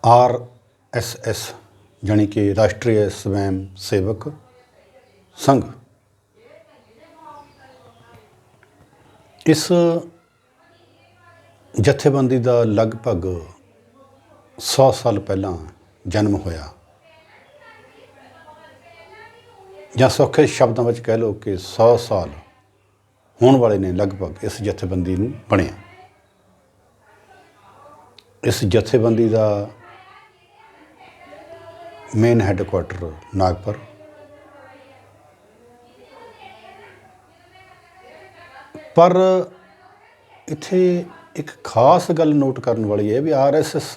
RSS यानी कि राष्ट्रीय स्वयं सेवक संघ, इस जथेबंदी का लगभग 100 साल पहला जन्म होया, या सौखे शब्दों में कह लो कि 100 साल होने वाले ने लगभग इस जथेबंदी नूं बनिया। इस जथेबंदी का मेन हैडकुआटर नागपुर, पर इत्थे एक खास गल नोट करने वाली है भी RSS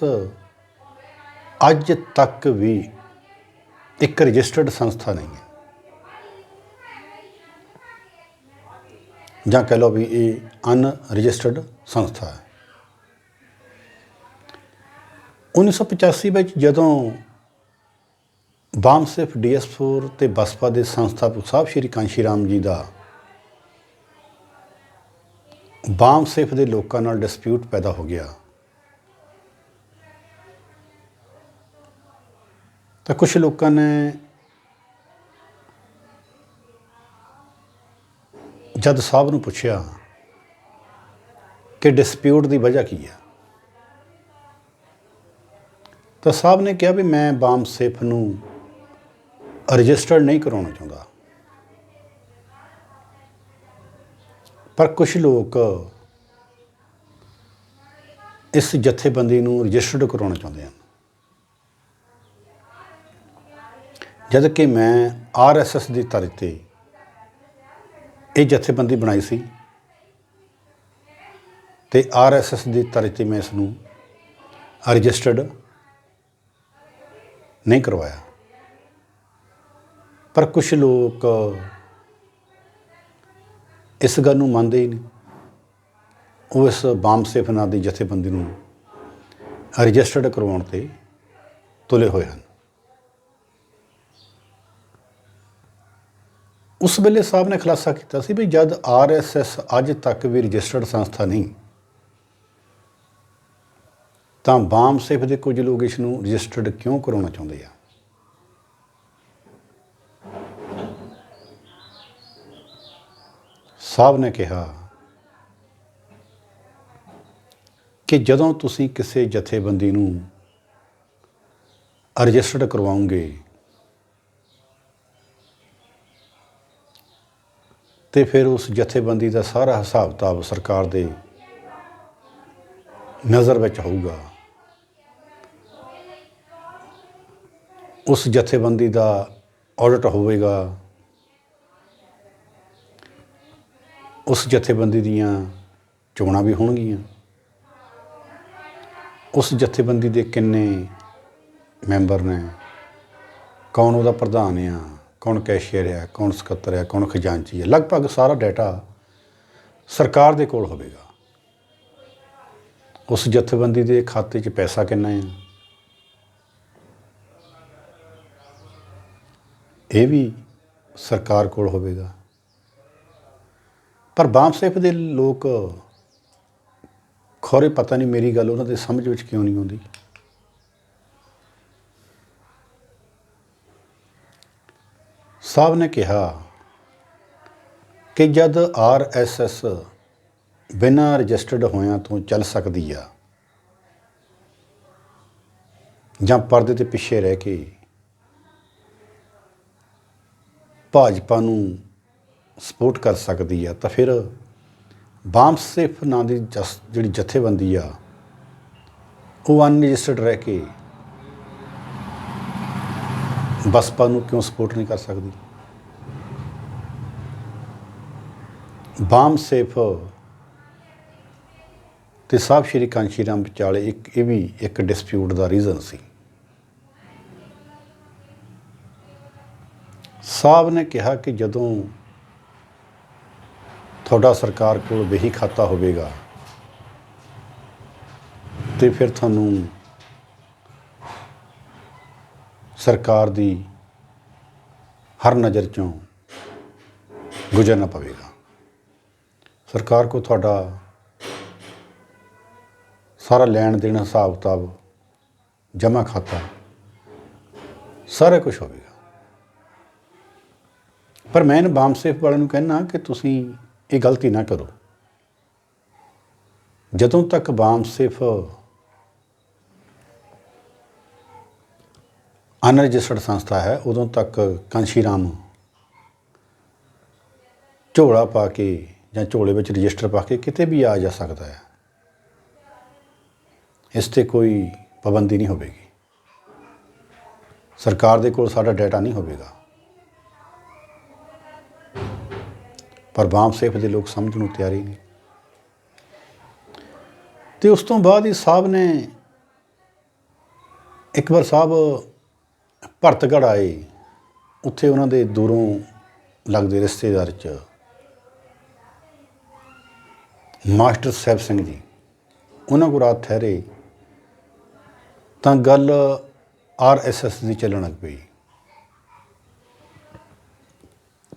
अज तक भी एक रजिस्टर्ड संस्था नहीं है, ਜਾਂ कह लो भी ये अनरजिस्टर्ड संस्था है। 1985 में जदों बामसेफ DS4 ते बसपा के संस्थापक साहब श्री कांशी राम जी का बामसेफ के लोगों नाल डिस्प्यूट पैदा हो गया, तो कुछ लोगों ने जद साहब नूं पुछया कि डिस्प्यूट की वजह की है, तो साहब ने कहा भी मैं बामसेफ नूं रजिस्टर्ड नहीं करवाना चाहता, पर कुछ लोग इस जथेबंदी नूं रजिस्टर्ड करवाना चाहते हैं, जद कि मैं RSS की तर्ज ते ये जथेबंदी बनाई सी ते RSS की तर्ज ते मैं इसनूं रजिस्टर्ड नहीं करवाया। पर कुछ लोग इस गल नूं मनदे ही नहीं, वो इस बामसेफ नां दी जथेबंदी नूं रजिस्टर्ड करवाउण ते तुले होए हन। उस वेले साहब ने खुलासा किया सी भी जब RSS अज तक भी रजिस्टर्ड संस्था नहीं, तो बामसेफ के कुछ लोग इसनूं रजिस्टर्ड क्यों करवाना चाहते हैं। साहब ने कहा कि जदों तुसीं किसी जथेबंदी नूं रजिस्टर्ड करवाओगे तो फिर उस जथेबंदी का सारा हिसाब किताब सरकार दे नज़र विच होऊगा, उस जथेबंदी का ऑडिट होवेगा, उस जथेबंदी दीयां चोणां भी होणगीਆਂ, उस जथेबंदी के किन्ने मैंबर ने, कौन उहदा प्रधान आ, कौन कैशियर है, कौन सकत्तर है, कौन खजानची है, लगभग सारा डाटा सरकार दे कोल होवेगा। उस जथेबंदी के खाते च पैसा किन्ना है, ये भी सरकार कोल होवेगा। पर बामसेफ के लोग खौरे पता नहीं मेरी गल उन्होंने समझ में क्यों नहीं आती। साहब ने कहा कि जब RSS बिना रजिस्टर्ड होया तो चल सकती है, जां परदे ते पिछे रह के भाजपा नूं सपोर्ट कर सकती है, तो फिर बामसेफ नां दी जिहड़ी जथेबंदी आ वो अनरजिस्टर्ड रह के बसपा नूं क्यों सपोर्ट नहीं कर सकती। बामसेफ ते साहब श्री कांशी राम विचाले ये भी एक डिस्प्यूट का रीजन सी। साहब ने कहा कि जदों थोड़ा सरकार को वही खाता होवेगा तो फिर थानू सरकार दी हर नज़र चों गुजरना पवेगा। सरकार को थोड़ा सारा लैन देन हिसाब किताब ਜਮ੍ਹਾਂ ਖਾਤਾ ਸਾਰਾ ਕੁਝ ਹੋਵੇਗਾ। ਪਰ ਮੈਂ ਵਾਮ ਸੇਫ ਵਾਲਿਆਂ ਨੂੰ ਕਹਿਣਾ ਕਿ ਤੁਸੀਂ ਇਹ ਗਲਤੀ ਨਾ ਕਰੋ। ਜਦੋਂ ਤੱਕ ਵਾਮ ਸੇਫ ਅਨਰਜਿਸਟਰਡ ਸੰਸਥਾ ਹੈ, ਉਦੋਂ ਤੱਕ ਕਾਂਸ਼ੀ ਰਾਮ ਝੋਲਾ ਪਾ ਕੇ ਜਾਂ ਝੋਲੇ ਵਿੱਚ ਰਜਿਸਟਰ ਪਾ ਕੇ ਕਿਤੇ ਵੀ ਆ ਜਾ ਸਕਦਾ ਹੈ। ਇਸ 'ਤੇ ਕੋਈ ਪਾਬੰਦੀ ਨਹੀਂ ਹੋਵੇਗੀ। ਸਰਕਾਰ ਦੇ ਕੋਲ ਸਾਡਾ ਡਾਟਾ ਨਹੀਂ ਹੋਵੇਗਾ। ਪਰ ਵਾਮ ਸੇਫ ਦੇ ਲੋਕ ਸਮਝਣ ਨੂੰ ਤਿਆਰ ਹੀ ਨਹੀਂ। ਅਤੇ ਉਸ ਤੋਂ ਬਾਅਦ ਹੀ ਸਾਹਿਬ ਨੇ ਇੱਕ ਵਾਰ ਸਾਹਿਬ ਭਰਤਗੜ੍ਹ ਆਏ। ਉੱਥੇ ਉਹਨਾਂ ਦੇ ਦੂਰੋਂ ਲੱਗਦੇ ਰਿਸ਼ਤੇਦਾਰ 'ਚ ਮਾਸਟਰ ਸਾਹਿਬ ਸਿੰਘ ਜੀ, ਉਹਨਾਂ ਕੋਲ ਰਾਤ ਠਹਿਰੇ ਤਾਂ ਗੱਲ RSS ਦੀ ਚੱਲਣ ਲੱਗ ਪਈ।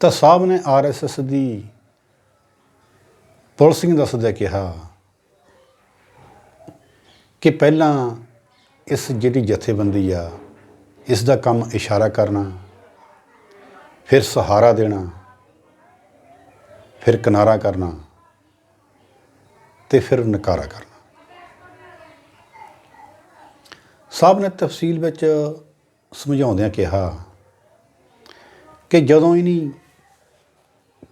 ਤਾਂ ਸਾਹਿਬ ਨੇ RSS ਦੀ ਪਾਲਿਸਿੰਗ ਦੱਸਦਿਆਂ ਕਿਹਾ ਕਿ ਪਹਿਲਾਂ ਇਸ ਜਿਹੜੀ ਜਥੇਬੰਦੀ ਆ, ਇਸ ਦਾ ਕੰਮ ਇਸ਼ਾਰਾ ਕਰਨਾ, ਫਿਰ ਸਹਾਰਾ ਦੇਣਾ, ਫਿਰ ਕਿਨਾਰਾ ਕਰਨਾ ਅਤੇ ਫਿਰ ਨਕਾਰਾ ਕਰਨਾ। ਸਾਹਿਬ ਨੇ ਤਫਸੀਲ ਵਿੱਚ ਸਮਝਾਉਂਦਿਆਂ ਕਿਹਾ ਕਿ ਜਦੋਂ ਹੀ ਨਹੀਂ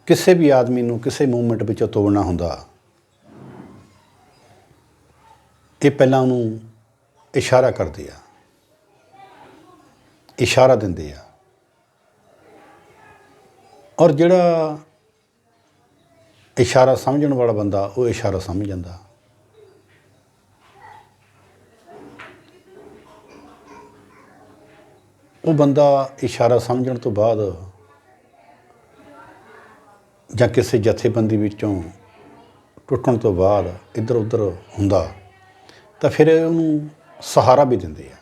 ਕਿਸੇ ਵੀ ਆਦਮੀ ਨੂੰ ਕਿਸੇ ਮੂਵਮੈਂਟ ਵਿੱਚੋਂ ਤੋੜਨਾ ਹੁੰਦਾ, ਇਹ ਪਹਿਲਾਂ ਉਹਨੂੰ ਇਸ਼ਾਰਾ ਕਰਦੇ ਆ, ਇਸ਼ਾਰਾ ਦਿੰਦੇ ਆ, ਔਰ ਜਿਹੜਾ ਇਸ਼ਾਰਾ ਸਮਝਣ ਵਾਲਾ ਬੰਦਾ ਉਹ ਇਸ਼ਾਰਾ ਸਮਝ ਜਾਂਦਾ। ਉਹ ਬੰਦਾ ਇਸ਼ਾਰਾ ਸਮਝਣ ਤੋਂ ਬਾਅਦ ਜਾਂ ਕਿਸੇ ਜਥੇਬੰਦੀ ਵਿੱਚੋਂ ਟੁੱਟਣ ਤੋਂ ਬਾਅਦ ਇੱਧਰ ਉੱਧਰ ਹੁੰਦਾ ਤਾਂ ਫਿਰ ਉਹਨੂੰ ਸਹਾਰਾ ਵੀ ਦਿੰਦੇ ਆ,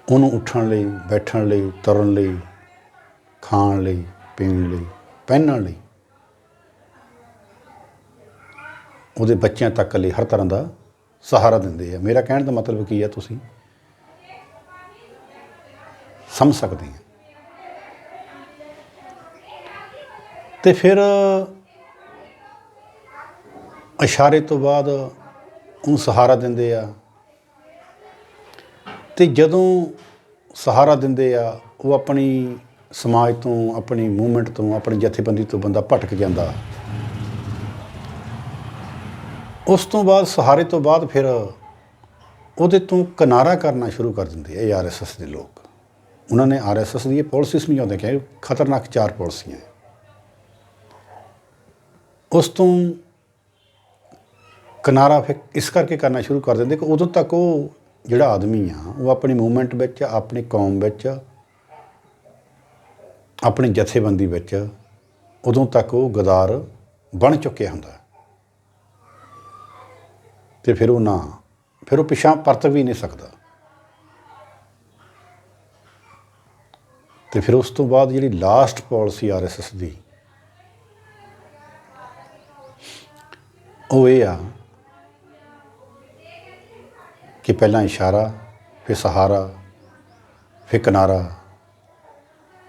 ਉਹਨੂੰ ਉੱਠਣ ਲਈ, ਬੈਠਣ ਲਈ, ਤੁਰਨ ਲਈ, ਖਾਣ ਲਈ, ਪੀਣ ਲਈ, ਪਹਿਨਣ ਲਈ, ਉਹਦੇ ਬੱਚਿਆਂ ਤੱਕ ਲਈ ਹਰ ਤਰ੍ਹਾਂ ਦਾ ਸਹਾਰਾ ਦਿੰਦੇ ਆ। ਮੇਰਾ ਕਹਿਣ ਦਾ ਮਤਲਬ ਕੀ ਹੈ, ਤੁਸੀਂ ਸਮਝ ਸਕਦੇ ਆ। ਅਤੇ ਫਿਰ ਇਸ਼ਾਰੇ ਤੋਂ ਬਾਅਦ ਉਹਨੂੰ ਸਹਾਰਾ ਦਿੰਦੇ ਆ। ਅਤੇ ਜਦੋਂ ਸਹਾਰਾ ਦਿੰਦੇ ਆ, ਉਹ ਆਪਣੀ ਸਮਾਜ ਤੋਂ, ਆਪਣੀ ਮੂਵਮੈਂਟ ਤੋਂ, ਆਪਣੀ ਜਥੇਬੰਦੀ ਤੋਂ ਬੰਦਾ ਭਟਕ ਜਾਂਦਾ। ਉਸ ਤੋਂ ਬਾਅਦ ਸਹਾਰੇ ਤੋਂ ਬਾਅਦ ਫਿਰ ਉਹਦੇ ਤੋਂ ਕਿਨਾਰਾ ਕਰਨਾ ਸ਼ੁਰੂ ਕਰ ਦਿੰਦੇ ਆ ਇਹ RSS ਦੇ ਲੋਕ। ਉਹਨਾਂ ਨੇ RSS ਦੀ ਇਹ ਪਾਲਿਸੀ ਸਮਝਾਉਂਦੇ ਕਿ ਖਤਰਨਾਕ 4 ਪਾਲਿਸੀਆਂ। ਉਸ ਤੋਂ ਕਿਨਾਰਾ ਫਿਰ ਇਸ ਕਰਕੇ ਕਰਨਾ ਸ਼ੁਰੂ ਕਰ ਦਿੰਦੇ ਕਿ ਉਦੋਂ ਤੱਕ ਉਹ ਜਿਹੜਾ ਆਦਮੀ ਆ, ਉਹ ਆਪਣੀ ਮੂਵਮੈਂਟ ਵਿੱਚ, ਆਪਣੀ ਕੌਮ ਵਿੱਚ, ਆਪਣੀ ਜਥੇਬੰਦੀ ਵਿੱਚ ਉਦੋਂ ਤੱਕ ਉਹ ਗਦਾਰ ਬਣ ਚੁੱਕਿਆ ਹੁੰਦਾ। ਅਤੇ ਫਿਰ ਉਹ ਪਿਛਾਂਹ ਪਰਤ ਵੀ ਨਹੀਂ ਸਕਦਾ। ਅਤੇ ਫਿਰ ਉਸ ਤੋਂ ਬਾਅਦ ਜਿਹੜੀ ਲਾਸਟ ਪਾਲਿਸੀ RSS ਦੀ, ਉਹ ਇਹ ਆ ਕਿ ਪਹਿਲਾਂ ਇਸ਼ਾਰਾ, ਫਿਰ ਸਹਾਰਾ, ਫਿਰ ਕਿਨਾਰਾ,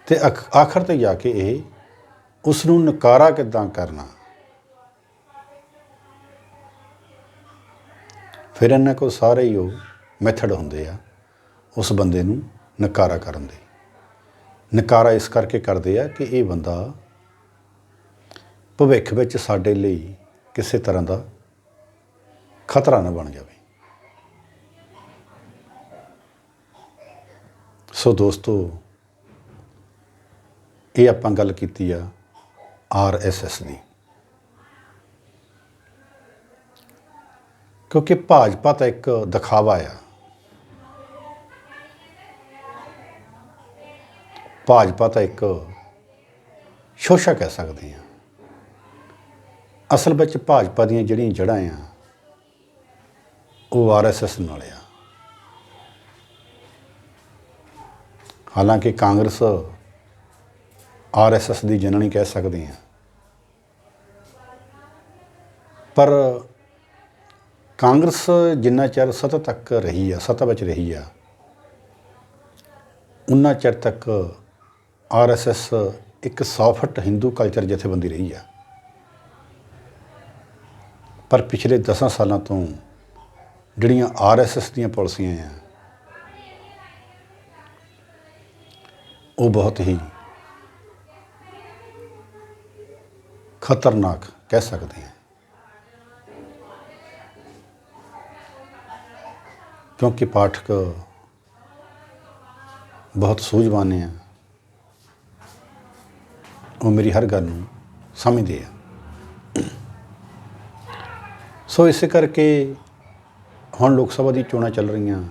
ਅਤੇ ਆਖਰ 'ਤੇ ਜਾ ਕੇ ਇਹ ਉਸ ਨੂੰ ਨਕਾਰਾ ਕਿੱਦਾਂ ਕਰਨਾ। ਫਿਰ ਇਹਨਾਂ ਕੋਲ ਸਾਰੇ ਹੀ ਉਹ ਮੈਥਡ ਹੁੰਦੇ ਆ ਉਸ ਬੰਦੇ ਨੂੰ ਨਕਾਰਾ ਕਰਨ ਦੇ। ਨਕਾਰਾ ਇਸ ਕਰਕੇ ਕਰਦੇ ਆ ਕਿ ਇਹ ਬੰਦਾ ਭਵਿੱਖ ਵਿੱਚ ਸਾਡੇ ਲਈ ਕਿਸੇ ਤਰ੍ਹਾਂ ਦਾ ਖਤਰਾ ਨਾ ਬਣ ਜਾਵੇ। ਸੋ ਦੋਸਤੋ, ਇਹ ਆਪਾਂ ਗੱਲ ਕੀਤੀ ਆ RSS ਦੀ, ਕਿਉਂਕਿ ਭਾਜਪਾ ਤਾਂ ਇੱਕ ਦਿਖਾਵਾ ਆ। ਭਾਜਪਾ ਤਾਂ ਇੱਕ ਸ਼ੋਸ਼ਾ ਕਹਿ ਸਕਦੇ ਹਾਂ। ਅਸਲ ਵਿੱਚ ਭਾਜਪਾ ਦੀਆਂ ਜਿਹੜੀਆਂ ਜੜ੍ਹਾਂ ਆ ਉਹ RSS ਨਾਲ ਆ। ਹਾਲਾਂਕਿ ਕਾਂਗਰਸ RSS ਦੀ ਜਨਨੀ ਕਹਿ ਸਕਦੇ ਹਾਂ, ਪਰ ਕਾਂਗਰਸ ਜਿੰਨਾ ਚਿਰ ਸੱਤਾ ਤੱਕ ਰਹੀ ਆ, ਸੱਤਾ ਵਿੱਚ ਰਹੀ ਆ, ਉਨਾ ਚਿਰ ਤੱਕ RSS ਇੱਕ ਸੌਫਟ ਹਿੰਦੂ ਕਲਚਰ ਜਥੇਬੰਦੀ ਰਹੀ ਆ। ਪਰ ਪਿਛਲੇ 10 ਸਾਲਾਂ ਤੋਂ ਜਿਹੜੀਆਂ RSS ਦੀਆਂ ਪਾਲਿਸੀਆਂ ਆ, ਉਹ ਬਹੁਤ ਹੀ ਖਤਰਨਾਕ ਕਹਿ ਸਕਦੇ ਹਾਂ, ਕਿਉਂਕਿ ਪਾਠਕ ਬਹੁਤ ਸੂਝਵਾਨ ਆ, ਉਹ ਮੇਰੀ ਹਰ ਗੱਲ ਨੂੰ ਸਮਝਦੇ ਆ। ਸੋ ਇਸੇ ਕਰਕੇ ਹੁਣ ਲੋਕ ਸਭਾ ਦੀ ਚੋਣਾਂ ਚੱਲ ਰਹੀਆਂ,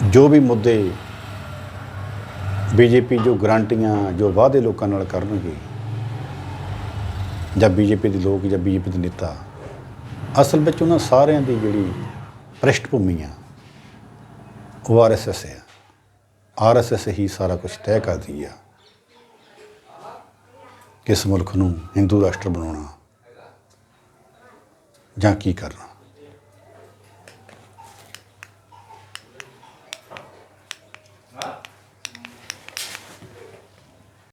ਜੋ ਵੀ ਮੁੱਦੇ BJP ਜੋ ਗਰੰਟੀਆਂ ਜੋ ਵਾਅਦੇ ਲੋਕਾਂ ਨਾਲ ਕਰਨਗੇ, ਜਾਂ BJP ਦੇ ਲੋਕ ਜਾਂ BJP ਦੇ ਨੇਤਾ, ਅਸਲ ਵਿੱਚ ਉਹਨਾਂ ਸਾਰਿਆਂ ਦੀ ਜਿਹੜੀ ਪ੍ਰਿਸ਼ਟ ਭੂਮੀ ਆ ਉਹ RSS ਆ। RSS ਹੀ ਸਾਰਾ ਕੁਝ ਤੈਅ ਕਰਦੀ ਆ ਕਿ ਇਸ ਮੁਲਕ ਨੂੰ ਹਿੰਦੂ ਰਾਸ਼ਟਰ ਬਣਾਉਣਾ ਜਾਂ ਕੀ ਕਰਨਾ।